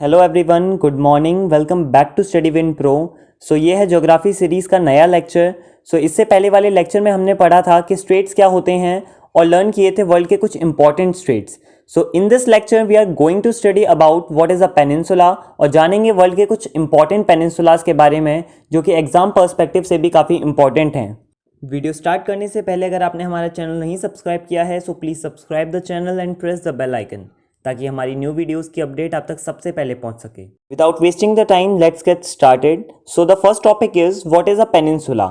Hello everyone, good morning. Welcome back to Study Win Pro. So ये है geography series का नया lecture. सो इससे पहले वाले लेक्चर में हमने पढ़ा था कि स्ट्रेट्स क्या होते हैं और लर्न किए थे वर्ल्ड के कुछ important straits. So in this lecture we are going to study about what is a peninsula और जानेंगे वर्ल्ड के कुछ इंपॉर्टेंट पेनिनसुलास के बारे में जो कि एग्जाम पर्सपेक्टिव से भी काफ़ी इंपॉर्टेंट हैं। वीडियो स्टार्ट करने से पहले अगर आपने हमारा चैनल नहीं सब्सक्राइब किया है so please subscribe the channel and press the bell icon ताकि हमारी न्यू वीडियोस की अपडेट आप तक सबसे पहले पहुंच सके। Without wasting the time let's get started. So the first topic is what is a peninsula.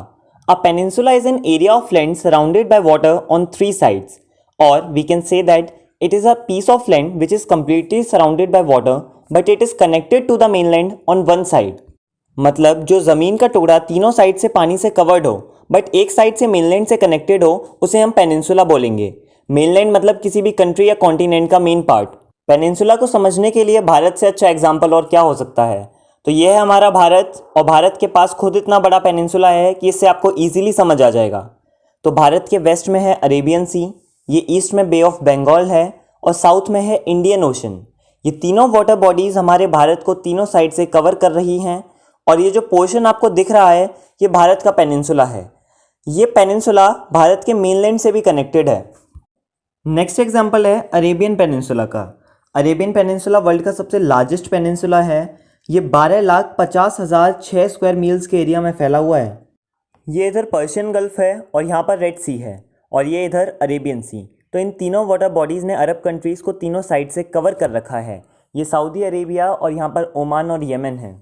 A peninsula is an area of land surrounded by water on three sides, और we can say that it is a piece of land which is completely surrounded by water but it is connected to the mainland on one side. मतलब जो ज़मीन का टुकड़ा तीनों side से पानी से कवर्ड हो बट एक साइड से मेनलैंड से कनेक्टेड हो उसे हम पेनिनसुला बोलेंगे। मेनलैंड मतलब किसी भी कंट्री या कॉन्टिनेंट का मेन पार्ट। पेनिनसुला को समझने के लिए भारत से अच्छा एग्जाम्पल और क्या हो सकता है, तो ये है हमारा भारत, और भारत के पास खुद इतना बड़ा पेनिनसुला है कि इससे आपको ईजिली समझ आ जाएगा। तो भारत के वेस्ट में है अरेबियन सी, ये ईस्ट में बे ऑफ बंगाल है और साउथ में है इंडियन ओशन। ये तीनों वाटर बॉडीज़ हमारे भारत को तीनों साइड से कवर कर रही हैं, और ये जो पोर्शन आपको दिख रहा है ये भारत का पेनिनसुला है। ये पेनिनसुला भारत के मेनलैंड से भी कनेक्टेड है। नेक्स्ट एग्जाम्पल है अरेबियन पेनिनसुला का। अरेबियन पेनिनसुला वर्ल्ड का सबसे लार्जेस्ट पेनिनसुला है। ये 12,50,6 स्क्वायर मील्स के एरिया में फैला हुआ है। ये इधर पर्शियन गल्फ है और यहाँ पर रेड सी है, और ये इधर अरेबियन सी। तो इन तीनों वाटर बॉडीज़ ने अरब कंट्रीज़ को तीनों साइड से कवर कर रखा है। ये सऊदी अरेबिया और यहाँ पर ओमान और यमन है।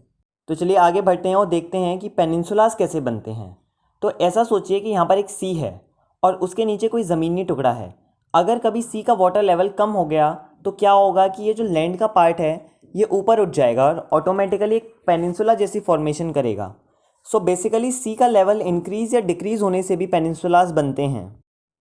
तो चलिए आगे बढ़ते हैं और देखते हैं कि पेनिनसुलास कैसे बनते हैं। तो ऐसा सोचिए कि यहाँ पर एक सी है और उसके नीचे कोई ज़मीनी टुकड़ा है। अगर कभी सी का वाटर लेवल कम हो गया तो क्या होगा कि ये जो लैंड का पार्ट है ये ऊपर उठ जाएगा और ऑटोमेटिकली एक पेनिनसुला जैसी फॉर्मेशन करेगा। सो बेसिकली सी का लेवल इंक्रीज़ या डिक्रीज़ होने से भी पेनिनसुलास बनते हैं।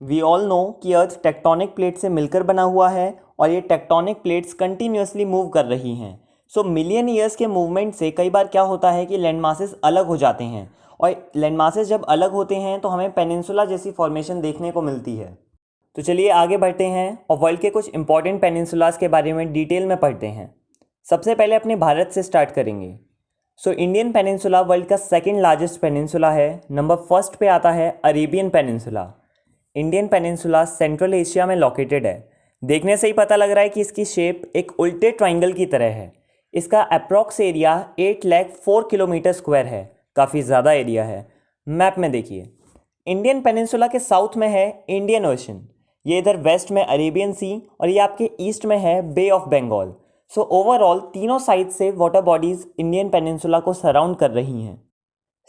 वी ऑल नो कि अर्थ टेक्टोनिक प्लेट से मिलकर बना हुआ है और ये टेक्टोनिक प्लेट्स कंटिन्यूसली मूव कर रही हैं। सो मिलियन ईयर्स के मूवमेंट से कई बार क्या होता है कि लैंड मासेस अलग हो जाते हैं, और लैंड मासेस जब अलग होते हैं तो हमें पेनिनसुला जैसी फॉर्मेशन देखने को मिलती है। तो चलिए आगे बढ़ते हैं और वर्ल्ड के कुछ इंपॉर्टेंट पेनिनसुलास के बारे में डिटेल में पढ़ते हैं। सबसे पहले अपने भारत से स्टार्ट करेंगे। सो इंडियन पेनिनसुला वर्ल्ड का सेकंड लार्जेस्ट पेनिनसुला है। नंबर फर्स्ट पे आता है Arabian peninsula. Indian peninsula central Asia में लोकेटेड है। देखने से ही पता लग रहा है कि इसकी शेप एक उल्टे ट्राइंगल की तरह है। इसका अप्रॉक्स एरिया 8,04 किलोमीटर स्क्वायर है, काफ़ी ज़्यादा एरिया है। मैप में देखिए, इंडियन पेनिनसुला के साउथ में है इंडियन ओशन, ये इधर वेस्ट में अरेबियन सी, और ये आपके ईस्ट में है बे ऑफ बंगाल। सो ओवरऑल तीनों साइड से वाटर बॉडीज़ इंडियन पेनिनसुला को सराउंड कर रही हैं।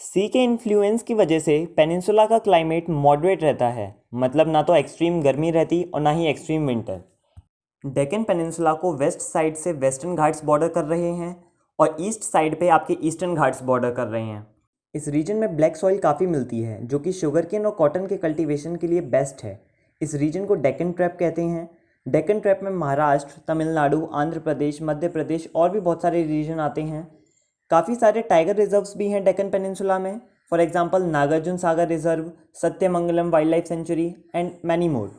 सी के इन्फ्लुएंस की वजह से पेनिनसुला का क्लाइमेट मॉडरेट रहता है, मतलब ना तो एक्सट्रीम गर्मी रहती और ना ही एक्सट्रीम विंटर। डेक्कन पेनिनसुला को वेस्ट साइड से वेस्टर्न घाट्स बॉर्डर कर रहे हैं और ईस्ट साइड पे आपके ईस्टर्न घाट्स बॉर्डर कर रहे हैं। इस रीजन में ब्लैक सॉइल काफ़ी मिलती है जो कि शुगरकेन और कॉटन के कल्टीवेशन के लिए बेस्ट है। इस रीजन को डेक्कन ट्रैप कहते हैं। डेक्कन ट्रैप में महाराष्ट्र, तमिलनाडु, आंध्र प्रदेश, मध्य प्रदेश और भी बहुत सारे रीजन आते हैं। काफ़ी सारे टाइगर रिजर्व्स भी हैं डेक्कन पेनिनसुला में। For example Nagarjuna Sagar reserve, Sathyamangalam wildlife sanctuary and many more.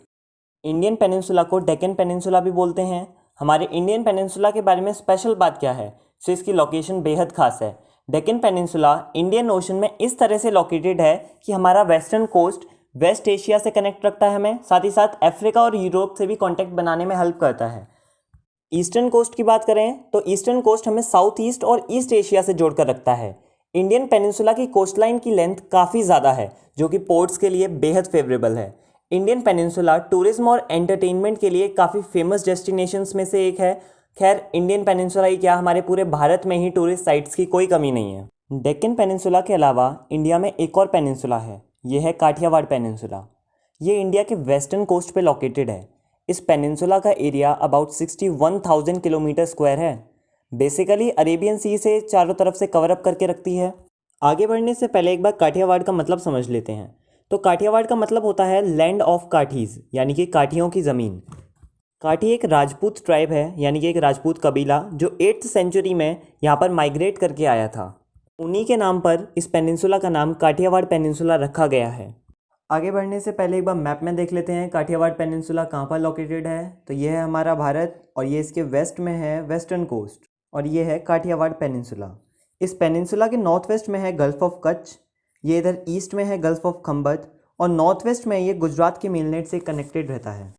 Indian peninsula को डेक्कन पेनिनसुला भी बोलते हैं। हमारे इंडियन पेनिनसुला के बारे में स्पेशल बात क्या है, सो इसकी लोकेशन बेहद खास है। डेक्कन पेनिनसुला इंडियन ओशन में इस तरह से लोकेटेड है कि हमारा वेस्टर्न कोस्ट वेस्ट एशिया से कनेक्ट रखता है हमें, साथ ही साथ अफ्रीका और यूरोप से भी कॉन्टैक्ट बनाने में हेल्प करता है। ईस्टर्न कोस्ट की बात करें तो ईस्टर्न कोस्ट हमें साउथ ईस्ट और ईस्ट एशिया से जोड़कर रखता है। इंडियन पेनिनसुला की कोस्ट लाइन की लेंथ काफ़ी ज़्यादा है जो कि पोर्ट्स के लिए बेहद फेवरेबल है। इंडियन पेनिनसुला टूरिज्म और एंटरटेनमेंट के लिए काफ़ी फेमस डेस्टिनेशंस में से एक है। खैर इंडियन पेनिनसुला ही क्या, हमारे पूरे भारत में ही टूरिस्ट साइट्स की कोई कमी नहीं है। डेक्कन पेनिनसुला के अलावा इंडिया में एक और पेनिनसुला है, ये है काठियावाड़ पेनिनसुला। ये इंडिया के वेस्टर्न कोस्ट पे लोकेटेड है। इस पेनिनसुला का एरिया अबाउट 61,000 किलोमीटर स्क्वायर है। बेसिकली अरेबियन सी से चारों तरफ से कवर अप करके रखती है। आगे बढ़ने से पहले एक बार काठियावाड़ का मतलब समझ लेते हैं। तो काठियावाड़ का मतलब होता है लैंड ऑफ काठीज़, यानी कि काठियों की ज़मीन। काठी एक राजपूत ट्राइब है, यानी कि एक राजपूत कबीला जो 8th सेंचुरी में यहाँ पर माइग्रेट करके आया था। उन्हीं के नाम पर इस पेनिनसुला का नाम काठियावाड़ पेनिनसुला रखा गया है। आगे बढ़ने से पहले एक बार मैप में देख लेते हैं काठियावाड़ पेनिनसुला कहाँ पर लोकेटेड है। तो ये है हमारा भारत और ये इसके वेस्ट में है वेस्टर्न कोस्ट, और ये है काठियावाड़ पेनिनसुला। इस पेनिनसुला के नॉर्थ वेस्ट में है गल्फ ऑफ कच्छ, ये इधर ईस्ट में है गल्फ ऑफ खंबत, और नॉर्थ वेस्ट में ये गुजरात के मेलनेट से कनेक्टेड रहता है।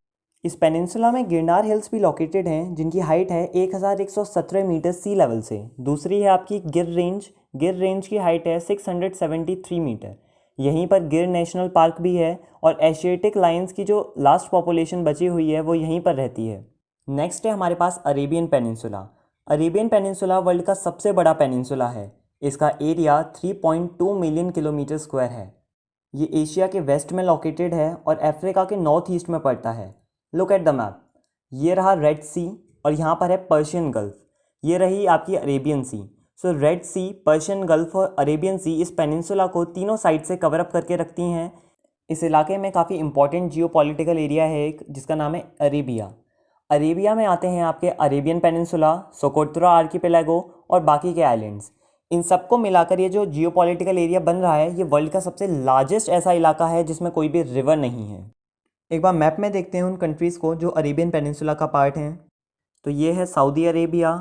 इस पेनिनसुला में गिरनार हिल्स भी लोकेटेड हैं, जिनकी हाइट है 1117 मीटर सी लेवल से। दूसरी है आपकी गिर रेंज की हाइट है 673 मीटर। यहीं पर गिर नेशनल पार्क भी है, और एशियाटिक लायंस की जो लास्ट पॉपुलेशन बची हुई है वो यहीं पर रहती है। नेक्स्ट है हमारे पास Arabian peninsula. Arabian peninsula world का सबसे बड़ा पेनिनसुला है। इसका एरिया 3.2 मिलियन किलोमीटर स्क्वायर है। ये एशिया के वेस्ट में लोकेटेड है और अफ्रीका के नॉर्थ ईस्ट में पड़ता है। लुक एट द मैप, ये रहा रेड सी और यहाँ पर है पर्शियन गल्फ। ये रही आपकी अरेबियन सी। सो रेड सी, पर्शियन गल्फ और अरेबियन सी इस पेनिनसुला को तीनों साइड से कवर अप करके रखती हैं। इस इलाके में काफ़ी इंपॉर्टेंट जियोपॉलिटिकल एरिया है एक, जिसका नाम है अरेबिया। अरेबिया में आते हैं आपके अरेबियन पेनिनसुला, सोकोत्रा आर्किपेलागो और बाकी के आइलैंड्स। इन सबको मिलाकर ये जो जियोपॉलिटिकल एरिया बन रहा है, ये वर्ल्ड का सबसे लार्जेस्ट ऐसा इलाका है जिसमें कोई भी रिवर नहीं है। एक बार मैप में देखते हैं उन कंट्रीज़ को जो अरेबियन पेनिनसुला का पार्ट हैं। तो ये है Saudi Arabia,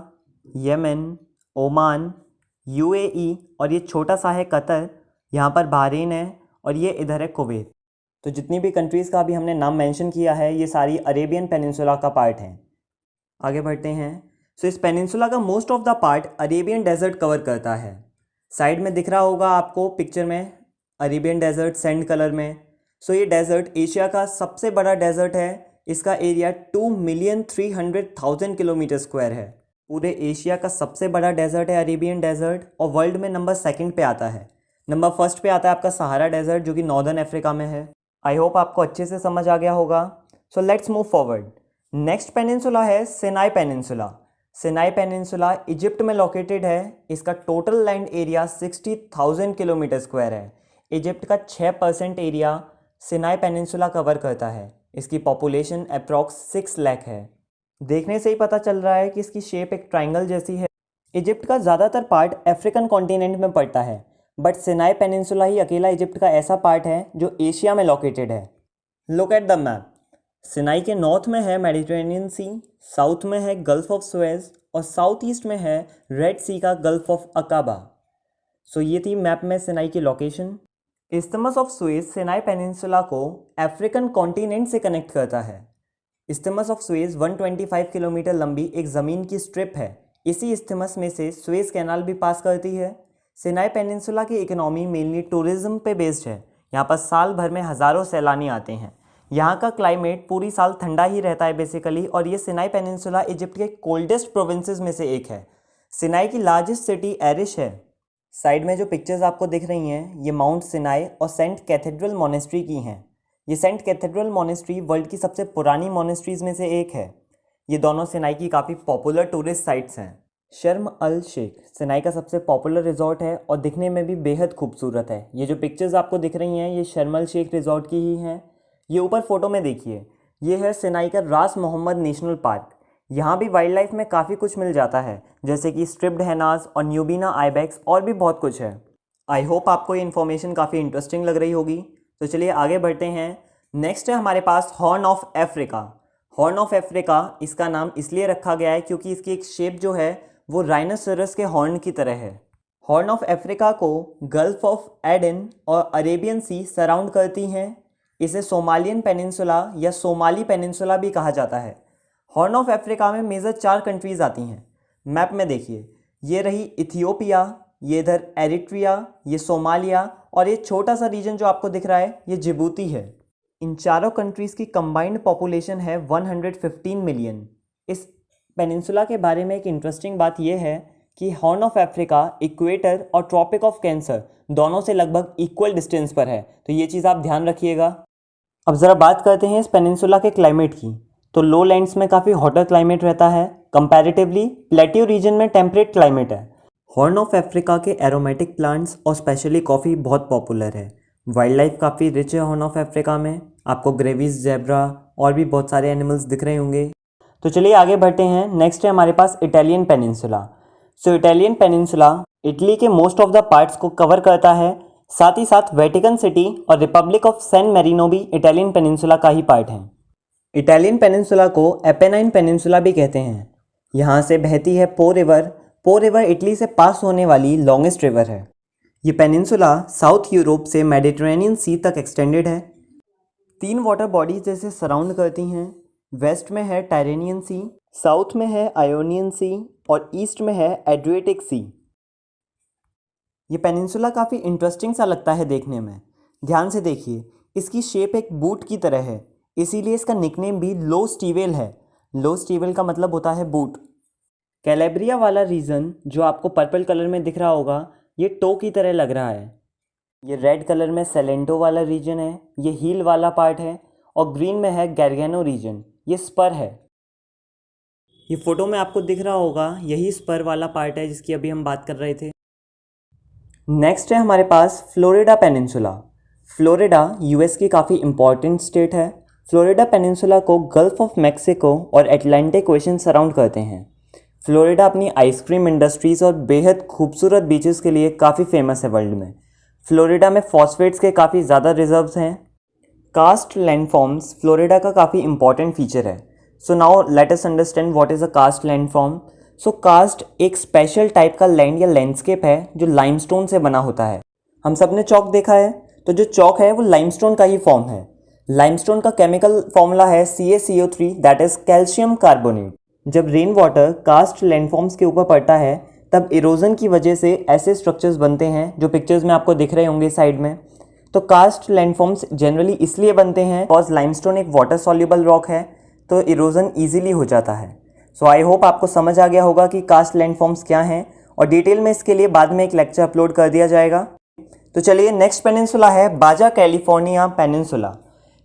Yemen, Oman, UAE, और ये छोटा सा है कतर, यहाँ पर बहरीन है, और ये इधर है कुवैत। तो जितनी भी कंट्रीज़ का अभी हमने नाम मेंशन किया है, ये सारी अरेबियन पेनिनसुला का पार्ट हैं। आगे बढ़ते हैं। सो इस पेनिनसुला का most of the part Arabian desert cover करता है। साइड में दिख रहा होगा आपको पिक्चर में अरेबियन डेजर्ट सैंड कलर में। सो ये डेजर्ट एशिया का सबसे बड़ा डेजर्ट है। इसका एरिया 2,300,000 किलोमीटर स्क्वायर है। पूरे एशिया का सबसे बड़ा डेजर्ट है अरेबियन डेजर्ट, और वर्ल्ड में नंबर 2 पे आता है। नंबर 1 पे आता है आपका सहारा डेजर्ट, जो कि नॉर्दर्न अफ्रीका में है। आई होप आपको अच्छे से समझ आ गया होगा। So let's move forward. Next peninsula है Sinai peninsula. Sinai peninsula Egypt में लोकेटेड है। इसका total land area 60,000 kilometre square है। इजिप्ट का 6% एरिया सिनाई पेनिनसुला कवर करता है। इसकी पॉपुलेशन अप्रॉक्स 6 लाख है। देखने से ही पता चल रहा है कि इसकी शेप एक ट्राइंगल जैसी है। इजिप्ट का ज़्यादातर पार्ट अफ्रीकन कॉन्टिनेंट में पड़ता है, बट सिनाई पेनिनसुला ही अकेला इजिप्ट का ऐसा पार्ट है जो एशिया में लोकेटेड है। Look at the map. Sinai के नॉर्थ में है मेडिटेरेनियन सी, साउथ में है गल्फ ऑफ सुएज, और साउथ ईस्ट में है रेड सी का गल्फ ऑफ अकाबा। सो ये थी मैप में सिनाई की location. Isthmus of Suez Sinai peninsula को अफ्रीकन कॉन्टिनेंट से कनेक्ट करता है। इस्थमस ऑफ सुएज 125 किलोमीटर लंबी एक ज़मीन की स्ट्रिप है। इसी इस्थमस में से सुएज कैनाल भी पास करती है। सिनाई पेनिनसुला की इकोनॉमी मेनली टूरिज्म पे बेस्ड है। यहाँ पर साल भर में हज़ारों सैलानी आते हैं। यहाँ का क्लाइमेट पूरी साल ठंडा ही रहता है बेसिकली, और ये सिनाई पेनिनसुला इजिप्ट के कोल्डेस्ट प्रोविंसेस में से एक है। सिनाई की लार्जेस्ट सिटी एरिश है। साइड में जो पिक्चर्स आपको दिख रही हैं, ये माउंट सिनाई और सेंट कैथेड्रल मोनेस्ट्री की हैं। ये सेंट कैथेड्रल मोनेस्ट्री वर्ल्ड की सबसे पुरानी मोनेस्ट्रीज़ में से एक है। ये दोनों सिनाई की काफ़ी पॉपुलर टूरिस्ट साइट्स हैं। शर्म अल शेख सिनाई का सबसे पॉपुलर रिजॉर्ट है और दिखने में भी बेहद खूबसूरत है। ये जो पिक्चर्स आपको दिख रही हैं, ये शर्म अल शेख रिजॉर्ट की ही हैं। ये ऊपर फोटो में देखिए, ये है सिनाई का रास मोहम्मद नेशनल पार्क। यहाँ भी वाइल्ड लाइफ में काफ़ी कुछ मिल जाता है, जैसे कि स्ट्रिप्ड हैनास और न्यूबीना आइबेक्स, और भी बहुत कुछ है। आई होप आपको ये इन्फॉर्मेशन काफ़ी इंटरेस्टिंग लग रही होगी। तो चलिए आगे बढ़ते हैं। नेक्स्ट है हमारे पास Horn of Africa. Horn of Africa इसका नाम इसलिए रखा गया है क्योंकि इसकी एक शेप जो है वो राइनोसरस के हॉर्न की तरह है। हॉर्न ऑफ अफ्रीका को गल्फ ऑफ एडन और अरेबियन सी सराउंड करती हैं। इसे सोमालियन पेनिनसुला या सोमाली पेनिनसुला भी कहा जाता है। हॉर्न ऑफ अफ्रीका में मेजर 4 कंट्रीज़ आती हैं। मैप में देखिए, ये रही इथियोपिया, ये इधर एरिट्रिया, ये सोमालिया, और ये छोटा सा रीजन जो आपको दिख रहा है ये जिबूती है। इन चारों कंट्रीज़ की कंबाइंड पॉपुलेशन है 115 मिलियन। इस पेनिनसुला के बारे में एक इंटरेस्टिंग बात यह है कि हॉर्न ऑफ अफ्रीका इक्वेटर और ट्रॉपिक ऑफ कैंसर दोनों से लगभग इक्वल डिस्टेंस पर है, तो ये चीज़ आप ध्यान रखिएगा। अब ज़रा बात करते हैं इस पेनिनसुला के क्लाइमेट की। तो लो लैंड्स में काफ़ी हॉटर क्लाइमेट रहता है, कंपैरेटिवली प्लेट्यू रीजन में टेम्परेट क्लाइमेट है। हॉर्न ऑफ अफ्रीका के एरोमेटिक प्लांट्स और स्पेशली कॉफ़ी बहुत पॉपुलर है। वाइल्ड लाइफ काफ़ी रिच है हॉर्न ऑफ अफ्रीका में। आपको ग्रेविस, जेब्रा और भी बहुत सारे एनिमल्स दिख रहे होंगे। तो चलिए आगे बढ़ते हैं। नेक्स्ट है हमारे पास इटालियन पेनिनसुला। सो इटालियन पेनिनसुला इटली के मोस्ट ऑफ द पार्ट्स को कवर करता है। साथ ही साथ वेटिकन सिटी और रिपब्लिक ऑफ सैन मैरिनो भी इटालियन पेनिनसुला का ही पार्ट हैं। इटालियन पेनिनसुला को एपेनाइन पेनिनसुला भी कहते हैं। यहाँ से बहती है पो रिवर। पो रिवर इटली से पास होने वाली लॉन्गेस्ट रिवर है। ये पेनिनसुला साउथ यूरोप से मेडिटेरेनियन सी तक एक्सटेंडेड है। 3 वाटर बॉडीज जैसे सराउंड करती हैं। वेस्ट में है टायरेनियन सी, साउथ में है आयोनियन सी और ईस्ट में है एड्रियाटिक सी। ये पेनिनसुला काफ़ी इंटरेस्टिंग सा लगता है देखने में। ध्यान से देखिए, इसकी शेप एक बूट की तरह है, इसीलिए इसका निकनेम भी लो स्टीवेल है। लो स्टीवेल का मतलब होता है बूट। कैलेब्रिया वाला रीजन जो आपको पर्पल कलर में दिख रहा होगा, ये टो की तरह लग रहा है। ये रेड कलर में सेलेंटो वाला रीजन है, ये हील वाला पार्ट है, और ग्रीन में है गैरगेनो रीजन, ये स्पर है। ये फोटो में आपको दिख रहा होगा, यही स्पर वाला पार्ट है जिसकी अभी हम बात कर रहे थे। नेक्स्ट है हमारे पास फ्लोरिडा पेनिनसुला। फ्लोरिडा यूएस की काफ़ी इम्पॉर्टेंट स्टेट है। फ्लोरिडा पेनिनसुला को गल्फ ऑफ मैक्सिको और अटलांटिक ओशन सराउंड करते हैं। फ्लोरिडा अपनी आइसक्रीम इंडस्ट्रीज़ और बेहद खूबसूरत बीचेस के लिए काफ़ी फेमस है वर्ल्ड में। फ्लोरिडा में फॉस्फेट्स के काफ़ी ज़्यादा रिजर्व्स हैं। कास्ट लैंडफॉर्म्स फ्लोरिडा का काफ़ी इंपॉर्टेंट फीचर है। So now let us understand what is a karst landform. So karst एक स्पेशल टाइप का लैंड या लैंडस्केप है जो लाइमस्टोन से बना होता है। हम सब ने चौक देखा है, तो जो चौक है वो लाइमस्टोन का ही फॉर्म है। लाइमस्टोन का केमिकल फॉर्मूला है CaCO3 that is calcium carbonate. जब रेन वाटर कास्ट लैंडफॉर्म्स के ऊपर पड़ता है तब इरोजन की वजह से ऐसे स्ट्रक्चर्स बनते हैं जो पिक्चर्स में आपको दिख रहे होंगे साइड में। तो कास्ट लैंडफॉर्म्स जनरली इसलिए बनते हैं बिकॉज लाइमस्टोन एक वाटर सॉल्युबल रॉक है, तो इरोजन ईजिली हो जाता है। सो आई होप आपको समझ आ गया होगा कि कास्ट लैंडफॉर्म्स क्या हैं, और डिटेल में इसके लिए बाद में एक लेक्चर अपलोड कर दिया जाएगा। तो चलिए, नेक्स्ट पेनिनसुला है बाजा कैलिफोर्निया पेनिनसुला।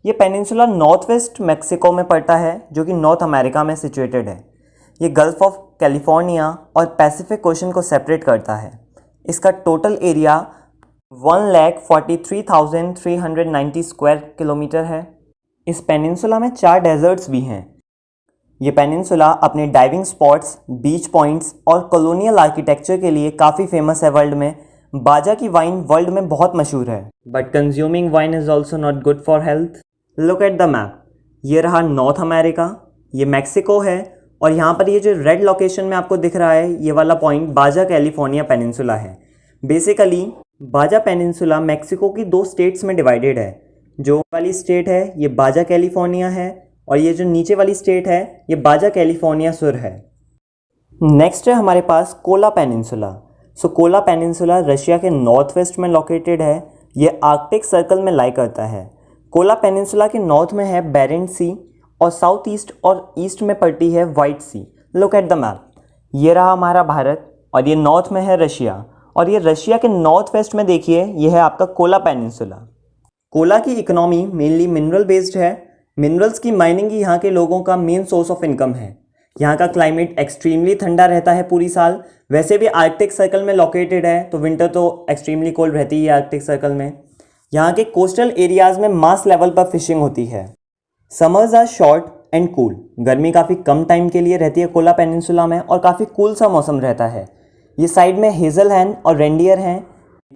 ये पेनिनसुला नॉर्थ वेस्ट मैक्सिको में पड़ता है जो कि नॉर्थ अमेरिका में सिचुएटेड है। ये गल्फ ऑफ कैलिफोर्निया और पैसिफिक ओशन को सेपरेट करता है। इसका टोटल एरिया 1,43,390 स्क्वायर किलोमीटर है। इस पेनिनसुला में 4 डेजर्ट्स भी हैं। ये पेनिनसुला अपने डाइविंग स्पॉट्स, बीच पॉइंट्स और कॉलोनियल आर्किटेक्चर के लिए काफ़ी फेमस है वर्ल्ड में। बाजा की वाइन वर्ल्ड में बहुत मशहूर है, but consuming wine is also not good for health. Look at the map. ये रहा नॉर्थ अमेरिका, ये मैक्सिको है, और यहाँ पर ये जो रेड लोकेशन में आपको दिख रहा है, ये वाला पॉइंट बाजा कैलिफोर्निया पेनिनसुला है। बेसिकली बाजा पेनिनसुला मैक्सिको की 2 स्टेट्स में डिवाइडेड है। जो वाली स्टेट है ये बाजा कैलिफोर्निया है, और ये जो नीचे वाली स्टेट है ये बाजा कैलिफोर्निया सुर है। नेक्स्ट है हमारे पास कोला पेनिनसुला। सो कोला पेनिनसुला रशिया के नॉर्थ वेस्ट में लोकेटेड है। ये आर्कटिक सर्कल में लाई करता है। कोला पेनिनसुला के नॉर्थ में है बेरेंट सी, और साउथ ईस्ट और ईस्ट में पड़ती है White Sea. Look at the map. ये रहा हमारा भारत, और ये नॉर्थ में है रशिया, और ये रशिया के नॉर्थ वेस्ट में देखिए ये है आपका कोला पेनिनसुला। कोला की इकोनॉमी मेनली मिनरल बेस्ड है। मिनरल्स की माइनिंग ही यहाँ के लोगों का मेन सोर्स ऑफ इनकम है। यहाँ का क्लाइमेट एक्सट्रीमली ठंडा रहता है पूरी साल। वैसे भी आर्कटिक सर्कल में लोकेटेड है, तो विंटर तो एक्सट्रीमली कोल्ड रहती है आर्कटिक सर्कल में। यहाँ के कोस्टल एरियाज में मास लेवल पर फिशिंग होती है। Summers are short and cool. गर्मी काफ़ी कम टाइम के लिए रहती है कोला पेनिनसुला में, और काफ़ी कूल सा मौसम रहता है। ये साइड में हेजलहैंड और रेंडियर हैं।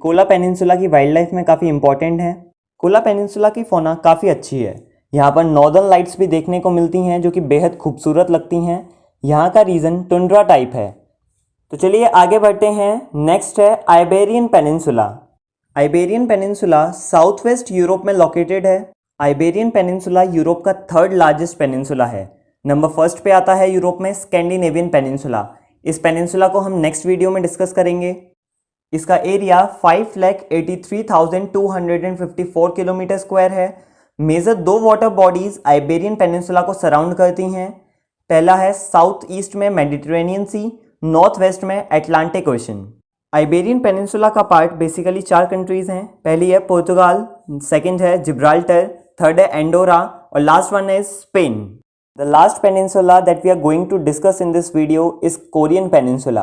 कोला पेनिनसुला की वाइल्ड लाइफ में काफ़ी इंपॉर्टेंट है। कोला पेनिनसुला की फौना काफ़ी अच्छी है। यहाँ पर नॉर्दर्न लाइट्स भी देखने को मिलती हैं जो कि बेहद खूबसूरत लगती हैं। यहाँ का रीजन टुंड्रा टाइप है। तो चलिए आगे बढ़ते हैं। नेक्स्ट है Iberian peninsula. Iberian peninsula south west Europe में लोकेटेड है। आइबेरियन पेनिनसुला यूरोप का 3rd लार्जेस्ट पेनिनसुला है। नंबर 1 पे आता है यूरोप में स्कैंडिनेवियन पेनिनसुला। इस पेनिनसुला को हम नेक्स्ट वीडियो में डिस्कस करेंगे। इसका एरिया 5,83,254 किलोमीटर स्क्वायर है। Major 2 water bodies Iberian peninsula को सराउंड करती हैं। पहला है साउथ ईस्ट में मेडिटेरेनियन सी, नॉर्थ वेस्ट में अटलांटिक ओशन। आइबेरियन पेनिनसुला का पार्ट बेसिकली 4 कंट्रीज़ हैं। पहली है पुर्तगाल, सेकंड है जिब्राल्टर, थर्ड है एंडोरा, और last one is Spain. The last peninsula that we are going to discuss in this video is Korean peninsula.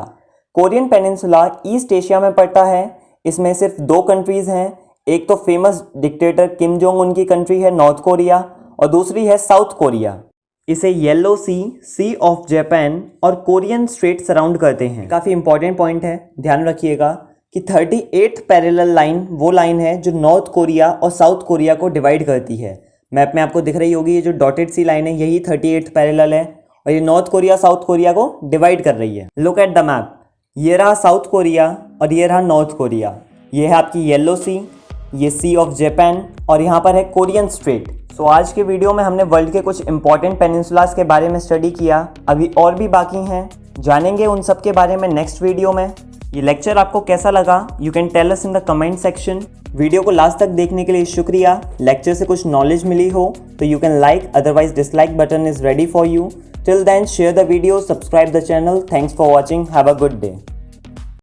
Korean peninsula east Asia में पड़ता है। इसमें सिर्फ 2 कंट्रीज़ हैं। एक तो famous dictator Kim Jong Un की कंट्री है नॉर्थ कोरिया, और दूसरी है साउथ कोरिया। इसे येलो सी ऑफ जापान और कोरियन स्ट्रेट सराउंड करते हैं। काफ़ी इंपॉर्टेंट पॉइंट है, ध्यान रखिएगा कि 38th पैरेलल लाइन वो लाइन है जो नॉर्थ कोरिया और साउथ कोरिया को डिवाइड करती है। मैप में आपको दिख रही होगी ये जो डॉटेड सी लाइन है, यही 38th पैरेलल है, और ये नॉर्थ कोरिया साउथ कोरिया को डिवाइड कर रही है। Look at the map. ये रहा साउथ कोरिया और ये रहा नॉर्थ कोरिया। ये है आपकी येलो सी, ये सी ऑफ जापान और यहाँ पर है कोरियन स्ट्रेट। सो आज के वीडियो में हमने वर्ल्ड के कुछ इंपॉर्टेंट पेनिनसुलास के बारे में स्टडी किया। अभी और भी बाकी हैं, जानेंगे उन सब के बारे में नेक्स्ट वीडियो में। ये लेक्चर आपको कैसा लगा you can tell us in the comment section. Video को लास्ट तक देखने के लिए शुक्रिया। लेक्चर से कुछ नॉलेज मिली हो तो you can like, otherwise dislike button is ready for you. Till then, share the video, subscribe the channel. Thanks for watching. Have a good day.